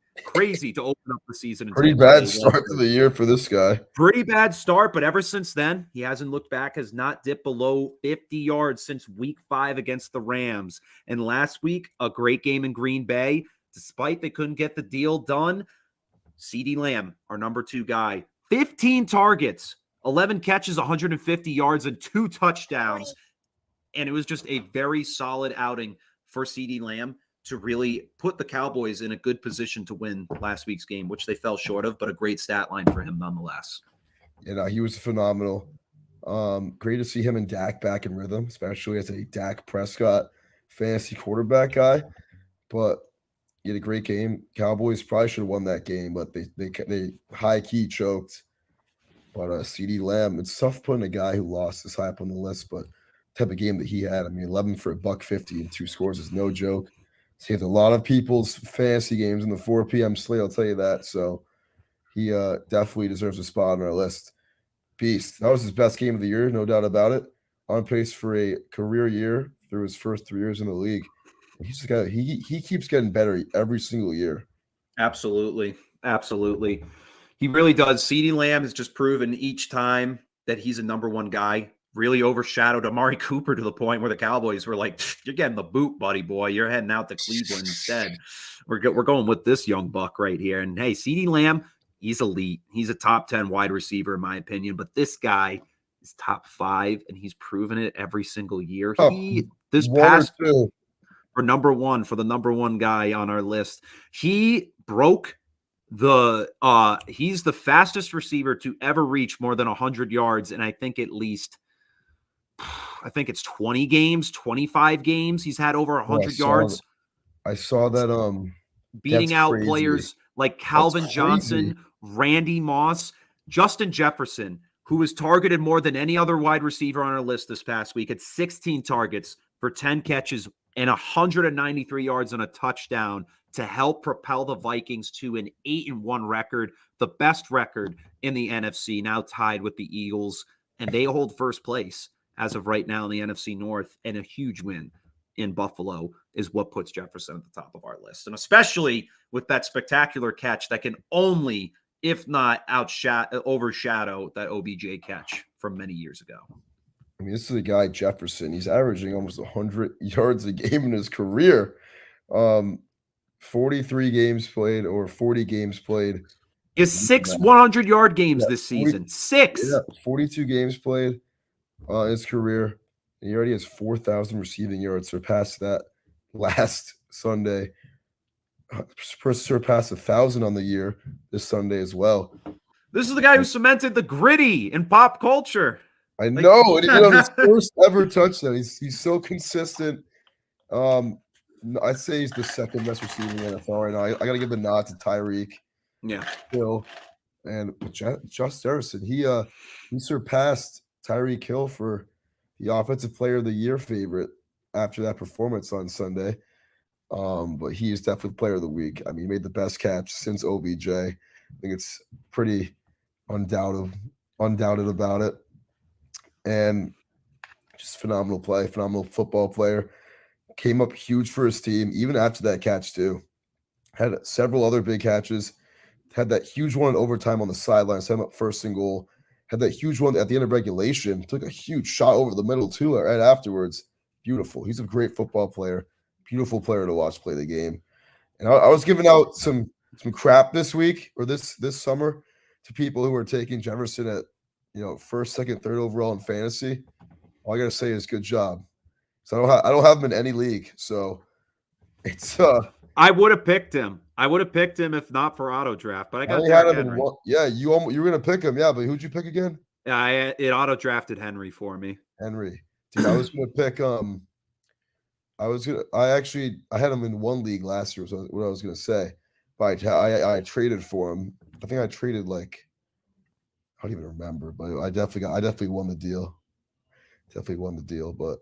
to open up the season. Pretty bad start to the year for this guy. Pretty bad start, but ever since then, he hasn't looked back, has not dipped below 50 yards since week 5 against the Rams. And last week, a great game in Green Bay. Despite they couldn't get the deal done, CeeDee Lamb, our number 2 guy, 15 targets, 11 catches, 150 yards, and 2 touchdowns. And it was just a very solid outing for CeeDee Lamb to really put the Cowboys in a good position to win last week's game, which they fell short of, but a great stat line for him nonetheless. He was phenomenal. Great to see him and Dak back in rhythm, especially as a Dak Prescott fantasy quarterback guy. But he had a great game. Cowboys probably should have won that game, but they high key choked. But CeeDee Lamb, it's tough putting a guy who lost this high up on the list, but type of game that he had. I mean, 11 for $150 and 2 scores is no joke. Saved a lot of people's fantasy games in the 4 p.m. slate, I'll tell you that. So he definitely deserves a spot on our list. Beast. That was his best game of the year, no doubt about it. On pace for a career year through his first 3 years in the league. He's the guy. He keeps getting better every single year. Absolutely. Absolutely. He really does. CeeDee Lamb has just proven each time that he's a number one guy. Really overshadowed Amari Cooper to the point where the Cowboys were like, "You're getting the boot, buddy boy. You're heading out to Cleveland instead. We're going with this young buck right here." And hey, CeeDee Lamb, he's elite. He's a top 10 wide receiver in my opinion. But this guy is top 5, and he's proven it every single year. This past for the number one guy on our list, he broke he's the fastest receiver to ever reach more than 100 yards, and I think it's 20 games, 25 games he's had over 100 yards. I saw that beating out players like Calvin Johnson, Randy Moss, Justin Jefferson, who was targeted more than any other wide receiver on our list this past week at 16 targets for 10 catches and 193 yards and a touchdown to help propel the Vikings to an 8-1 record, the best record in the NFC, now tied with the Eagles, and they hold first place as of right now in the NFC North, and a huge win in Buffalo is what puts Jefferson at the top of our list, and especially with that spectacular catch that can only, if not overshadow that OBJ catch from many years ago. I mean, this is a guy, Jefferson. He's averaging almost 100 yards a game in his career. 43 games played or 40 games played. He has 6 100-yard games this season. 42 games played in his career. And he already has 4,000 receiving yards, surpassed that last Sunday. Surpassed 1,000 on the year this Sunday as well. This is the guy who cemented the gritty in pop culture. I know, and his first ever touchdown. He's so consistent. I'd say he's the second best receiver in the NFL right now. I got to give a nod to Tyreek. Yeah, Hill, and Josh Jefferson. He surpassed Tyreek Hill for the Offensive Player of the Year favorite after that performance on Sunday. But he is definitely Player of the Week. I mean, he made the best catch since OBJ. I think it's pretty undoubted about it. And just phenomenal play, phenomenal football player. Came up huge for his team, even after that catch too. Had several other big catches. Had that huge one in overtime on the sideline, set him up first and goal. Had that huge one at the end of regulation. Took a huge shot over the middle too right afterwards. Beautiful. He's a great football player. Beautiful player to watch play the game. And I was giving out some crap this week or this summer to people who were taking Jefferson at first, second, third overall in fantasy. All I gotta say is good job. So I don't have him in any league. So it's I would have picked him. If not for auto draft, but I got Derrick Henry. You were gonna pick him, but who'd you pick again? Yeah, it auto drafted Henry for me. Henry. Dude, I was gonna pick I had him in one league last year, was what I was gonna say. But I traded for him. I think I traded I don't even remember, but I definitely won the deal. But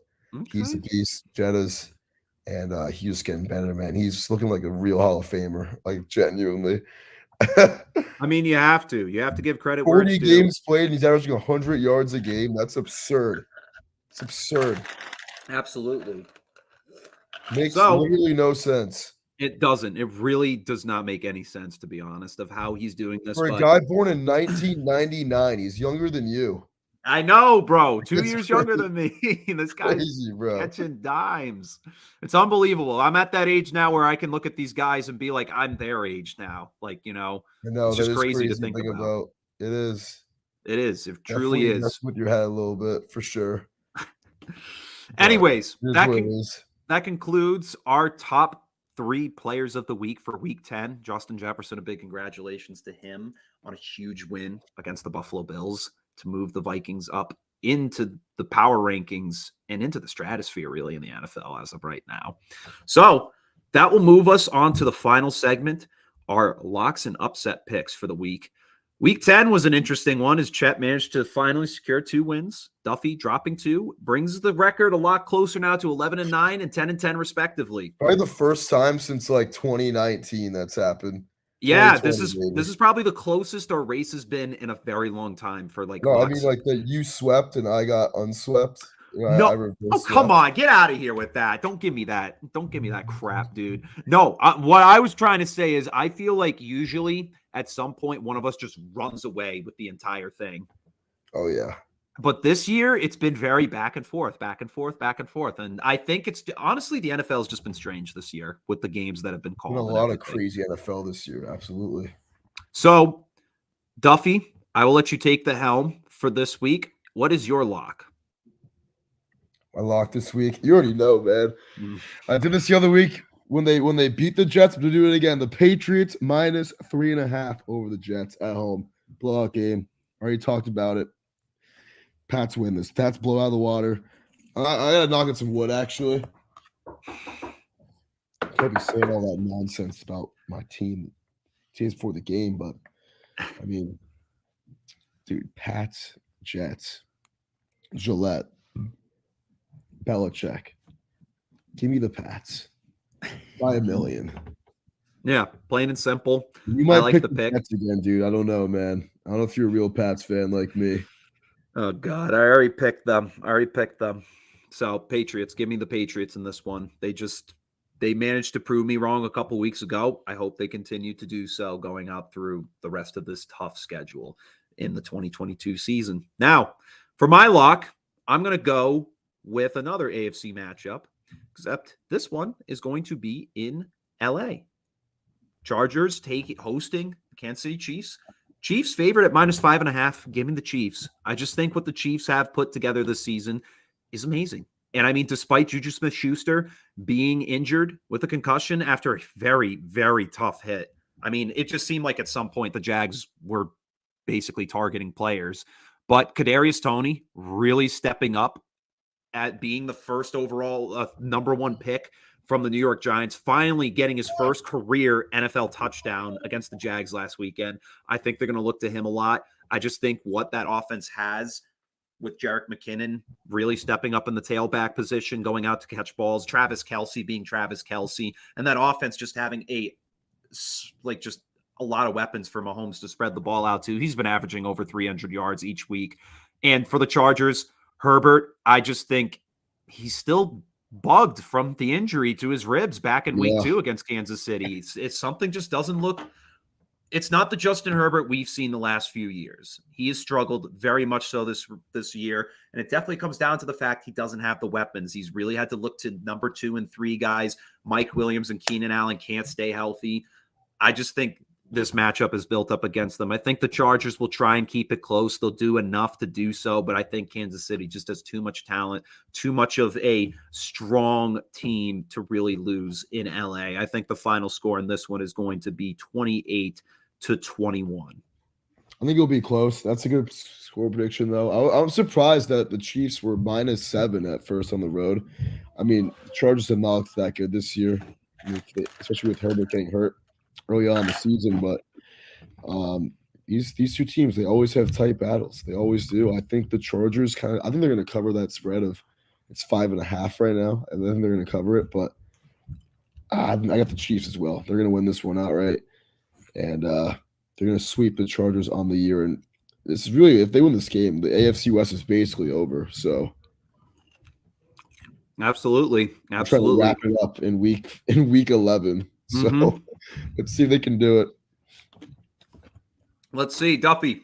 He's a beast, Jetta's, and he's just getting better, man. He's looking like a real Hall of Famer, genuinely. I mean, you have to give credit. 40 games played, and he's averaging 100 yards a game. That's absurd. It's absurd. Absolutely. Makes literally no sense. It doesn't. It really does not make any sense, to be honest, of how he's doing this. For a guy born in 1999, he's younger than you. I know, bro. 2 years younger than me. This guy's crazy, bro. Catching dimes. It's unbelievable. I'm at that age now where I can look at these guys and be like, I'm their age now. I know, it's just crazy to think about. It is. It is. It truly is. Mess with your head a little bit, for sure. Anyways, that concludes our top 3 players of the week for week 10. Justin Jefferson, a big congratulations to him on a huge win against the Buffalo Bills to move the Vikings up into the power rankings and into the stratosphere, really, in the NFL as of right now. So that will move us on to the final segment, our locks and upset picks for the week. Week 10 was an interesting one as Chet managed to finally secure 2 wins. Duffy dropping 2 brings the record a lot closer now to 11-9 and 10-10 respectively. Probably the first time since like 2019 that's happened. Yeah, this is probably the closest our race has been in a very long time for like. No, I mean like that you swept and I got unswept. No, come on, get out of here with that. Don't give me that. Don't give me that crap, dude. No, what I was trying to say is I feel like usually at some point one of us just runs away with the entire thing. Oh yeah. But this year it's been very back and forth, back and forth, back and forth. And I think it's honestly the NFL has just been strange this year with the games that have been called. A lot of crazy NFL this year, absolutely. So, Duffy, I will let you take the helm for this week. What is your lock? My lock this week. You already know, man. I did this the other week when they beat the Jets. I'm gonna do it again. The Patriots minus 3.5 over the Jets at home. Blowout game. Already talked about it. Pats win this. Pats blow out of the water. I gotta knock on some wood, actually. Can't be saying all that nonsense about my teams for the game, but I mean, dude, Pats, Jets, Gillette, Belichick. Give me the Pats by 1 million. Yeah, plain and simple. You might pick the pick. Pats again, dude. I don't know, man. I don't know if you're a real Pats fan like me. Oh, God. I already picked them. So, Patriots. Give me the Patriots in this one. They managed to prove me wrong a couple weeks ago. I hope they continue to do so going out through the rest of this tough schedule in the 2022 season. Now, for my lock, I'm going to go with another AFC matchup, except this one is going to be in LA. Chargers hosting the Kansas City Chiefs. Chiefs favorite at minus 5.5. Give me the Chiefs. I just think what the Chiefs have put together this season is amazing. And I mean, despite Juju Smith-Schuster being injured with a concussion after a very, very tough hit, I mean, it just seemed like at some point the Jags were basically targeting players. But Kadarius Toney really stepping up at being the first overall number 1 pick from the New York Giants, finally getting his first career NFL touchdown against the Jags last weekend. I think they're going to look to him a lot. I just think what that offense has with Jerick McKinnon really stepping up in the tailback position, going out to catch balls, Travis Kelce being Travis Kelce, and that offense just having just a lot of weapons for Mahomes to spread the ball out to. He's been averaging over 300 yards each week. And for the Chargers, Herbert, I just think he's still bugged from the injury to his ribs back in week 2 against Kansas City. It's something just doesn't look. It's not the Justin Herbert we've seen the last few years. He has struggled very much so this year, and it definitely comes down to the fact he doesn't have the weapons. He's really had to look to number 2 and 3 guys. Mike Williams and Keenan Allen can't stay healthy. I just think this matchup is built up against them. I think the Chargers will try and keep it close. They'll do enough to do so, but I think Kansas City just has too much talent, too much of a strong team to really lose in LA. I think the final score in this one is going to be 28-21. I think it'll be close. That's a good score prediction, though. I'm surprised that the Chiefs were minus 7 at first on the road. I mean, the Chargers have not looked that good this year, especially with Herbert getting hurt early on in the season. But these two teams, they always have tight battles. They always do. I think the Chargers I think they're going to cover that spread of it's 5.5 right now, and then they're going to cover it. But I got the Chiefs as well. They're going to win this one outright, and they're going to sweep the Chargers on the year. And this is really, if they win this game, the AFC West is basically over. So absolutely. Trying to wrap it up in week 11. So let's see if they can do it. Let's see, Duffy.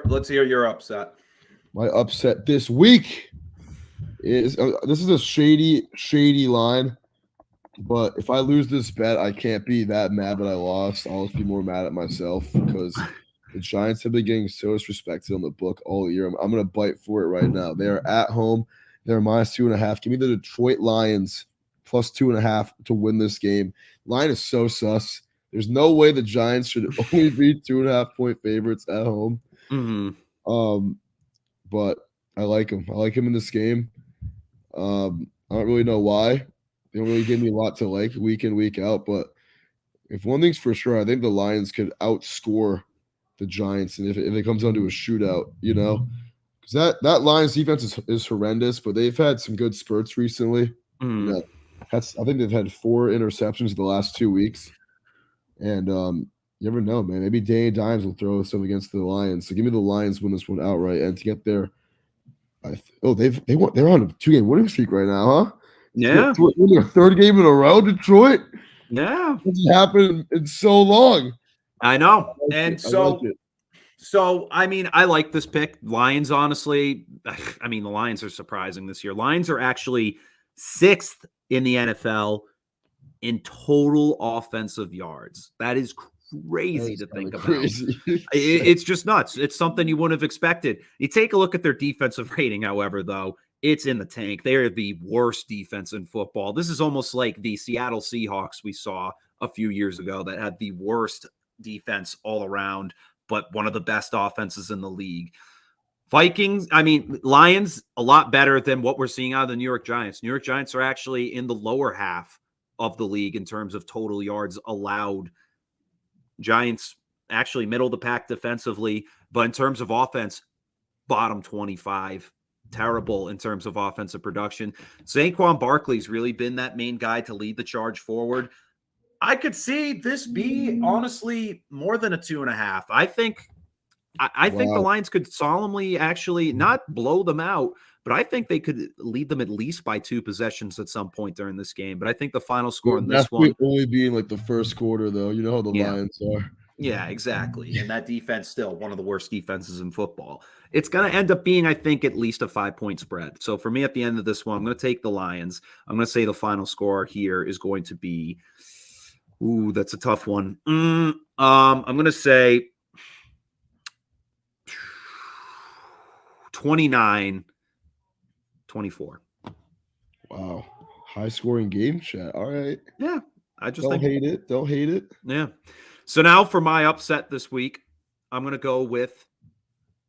Let's hear your upset. My upset this week is this is a shady line, but if I lose this bet, I can't be that mad that I lost. I'll just be more mad at myself because the Giants have been getting so disrespected on the book all year. I'm going to bite for it right now. They are at home. They're minus 2.5. Give me the Detroit Lions plus 2.5 to win this game. Line is so sus. There's no way the Giants should only be 2.5-point favorites at home. But I like him. I like him in this game. I don't really know why. They don't really give me a lot to like week in, week out. But if one thing's for sure, I think the Lions could outscore the Giants. And if it comes down to a shootout, because that Lions defense is horrendous, but they've had some good spurts recently. I think they've had 4 interceptions in the last 2 weeks. And you never know, man. Maybe Danny Dimes will throw some against the Lions. So give me the Lions win this one outright. And to get there, they're on a 2-game winning streak right now, huh? Yeah. Winning a 3rd game in a row, Detroit. Yeah. It hasn't happened in so long. I know. So I mean, I like this pick. Lions, honestly, I mean, the Lions are surprising this year. Lions are actually 6th in the NFL in total offensive yards. That is crazy to think about. It's just nuts. It's something you wouldn't have expected. You take a look at their defensive rating, however, though, it's in the tank. They are the worst defense in football. This is almost like the Seattle Seahawks we saw a few years ago that had the worst defense all around, but one of the best offenses in the league. Lions, a lot better than what we're seeing out of the New York Giants. New York Giants are actually in the lower half of the league in terms of total yards allowed. Giants actually middle of the pack defensively, but in terms of offense, bottom 25. Terrible in terms of offensive production. Saquon Barkley's really been that main guy to lead the charge forward. I could see this be honestly more than a 2.5. I think the Lions could solemnly actually not blow them out, but I think they could lead them at least by 2 possessions at some point during this game. But I think the final score in this one only being like the first quarter, though. You know how the Lions are. Yeah, exactly. And that defense still one of the worst defenses in football. It's going to end up being, I think, at least a 5-point spread. So for me at the end of this one, I'm going to take the Lions. I'm going to say the final score here is going to be, that's a tough one. I'm going to say 29-24. Wow. High scoring game, chat. All right. Yeah. Don't hate it. Yeah. So now for my upset this week, I'm going to go with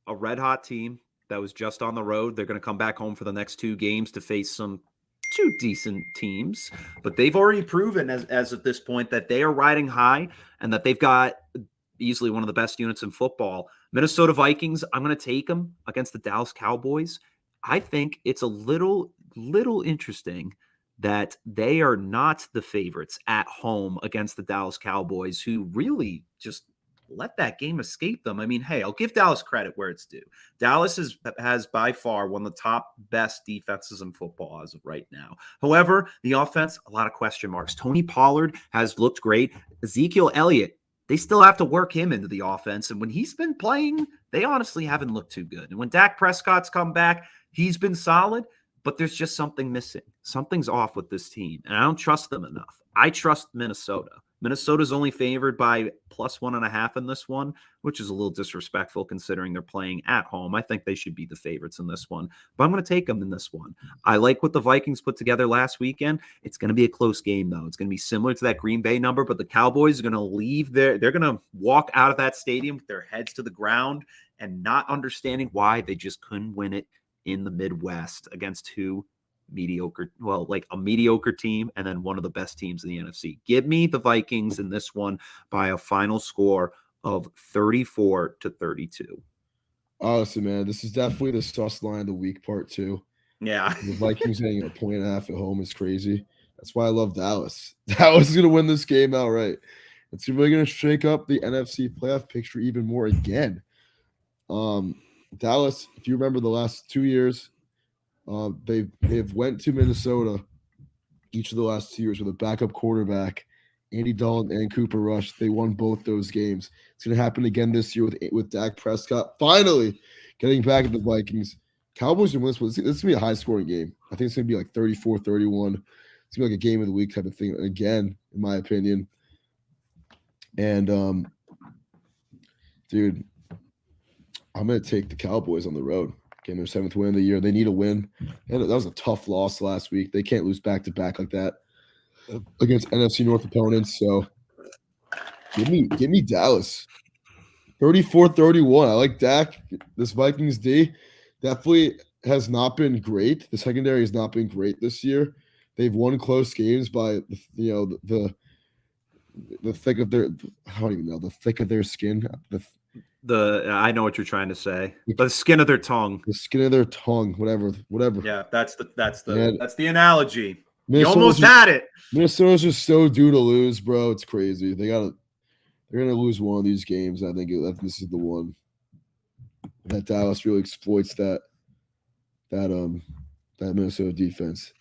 a red hot team that was just on the road. They're going to come back home for the next 2 games to face 2 decent teams, but they've already proven as of this point that they are riding high and that they've got easily one of the best units in football. Minnesota Vikings, I'm going to take them against the Dallas Cowboys. I think it's a little interesting that they are not the favorites at home against the Dallas Cowboys, who really just let that game escape them. I mean, hey, I'll give Dallas credit where it's due. Dallas has by far one of the top best defenses in football as of right now. However, the offense, a lot of question marks. Tony Pollard has looked great. Ezekiel Elliott, they still have to work him into the offense. And when he's been playing, they honestly haven't looked too good. And when Dak Prescott's come back, he's been solid. But there's just something missing. Something's off with this team, and I don't trust them enough. I trust Minnesota. Minnesota's only favored by plus 1.5 in this one, which is a little disrespectful considering they're playing at home. I think they should be the favorites in this one, but I'm going to take them in this one. I like what the Vikings put together last weekend. It's going to be a close game, though. It's going to be similar to that Green Bay number, but the Cowboys are going to leave there. They're going to walk out of that stadium with their heads to the ground and not understanding why they just couldn't win it in the Midwest against a mediocre team and then one of the best teams in the NFC. Give me the Vikings in this one by a final score of 34-32. Honestly, man, this is definitely the sus line of the week part 2. Yeah. The Vikings getting a 1.5 at home is crazy. That's why I love Dallas. Dallas is going to win this game outright. It's really going to shake up the NFC playoff picture even more again. Dallas, if you remember the last 2 years, they've went to Minnesota each of the last 2 years with a backup quarterback, Andy Dalton and Cooper Rush. They won both those games. It's going to happen again this year with Dak Prescott finally getting back at the Vikings. Cowboys and win this one. This is going to be a high-scoring game. I think it's going to be like 34-31. It's going to be like a game of the week type of thing again, in my opinion. And, dude, I'm going to take the Cowboys on the road. Getting their 7th win of the year. They need a win. And that was a tough loss last week. They can't lose back-to-back like that. against NFC North opponents. So give me Dallas. 34-31. I like Dak. This Vikings D definitely has not been great. The secondary has not been great this year. They've won close games by the thick of their I don't even know the thick of their skin. I know what you're trying to say. The skin of their tongue. The skin of their tongue, whatever. Yeah, that's the analogy. You Minnesota's almost had it. Minnesota's just so due to lose, bro. It's crazy. They're gonna lose one of these games. I think this is the one that Dallas really exploits that Minnesota defense.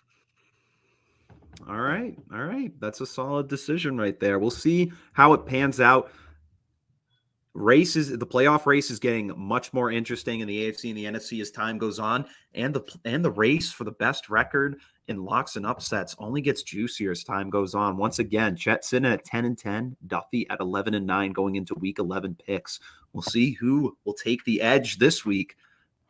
All right. That's a solid decision right there. We'll see how it pans out. The playoff race is getting much more interesting in the AFC and the NFC as time goes on, and the race for the best record in locks and upsets only gets juicier as time goes on. Once again, Chet sitting at 10-10, Duffy at 11-9 going into week 11 picks. We'll see who will take the edge this week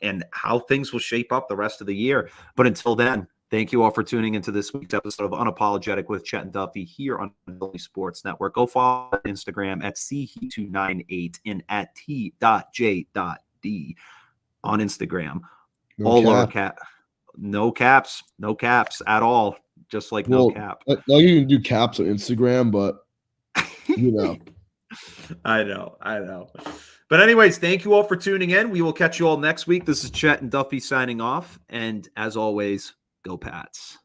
and how things will shape up the rest of the year. But until then, thank you all for tuning into this week's episode of Unapologetic with Chet and Duffy here on the Philly Sports Network. Go follow Instagram at CHE298 and at T.J.D on Instagram. All lowercase. No caps at all. Just like no cap. Like you can do caps on Instagram, but you know. I know. But anyways, thank you all for tuning in. We will catch you all next week. This is Chet and Duffy signing off. And as always, go Pats.